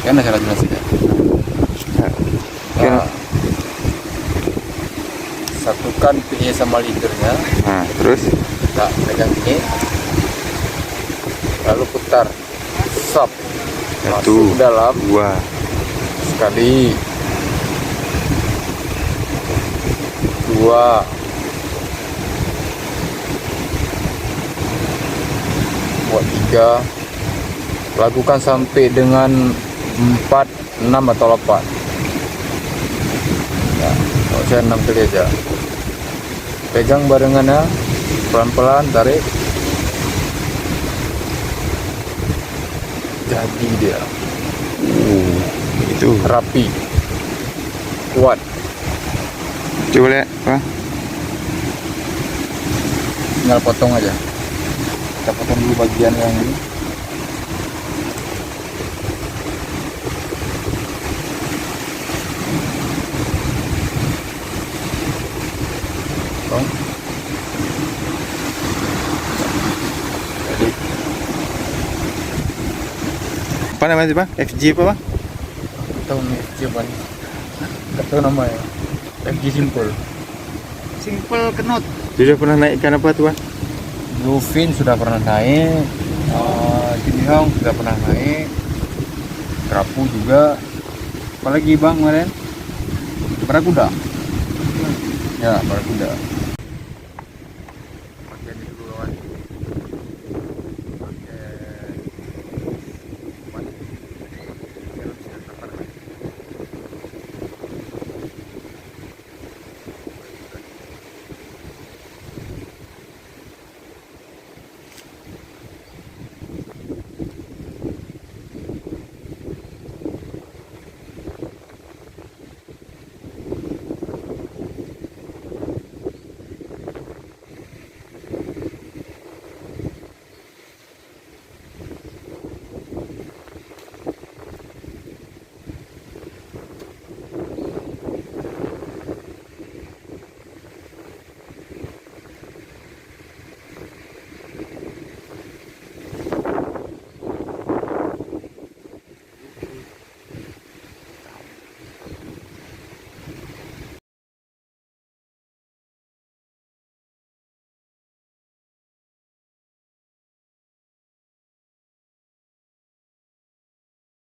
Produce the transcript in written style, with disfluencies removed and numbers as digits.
Kan saya jelasin ya. Nah, satukan PE sama liternya. Nah, terus Nah, pegang ini, lalu putar, sap, masuk 1, ke dalam 2, sekali, 2, buat 3, lakukan sampai dengan 4, 6 atau 8. Ya, kalau saya 6 kali aja. Pegang barengannya, pelan-pelan tarik. Jadi dia itu. rapi, kuat. Coba lihat, Pak. Tinggal potong aja. Kita potong dulu bagian yang ini. Potong. Jadi Apa namanya, Pak? FG apa, Pak? tahu nih siapa nih? Nggak tahu namanya. FG Simple. Simple kenut. Sudah pernah naikkan apa tuh, Pak? Bluefin sudah pernah naik, Jimmy Hong sudah pernah naik, Kerapu juga. Apalagi bang kemarin? Barakuda. Ya, Barakuda.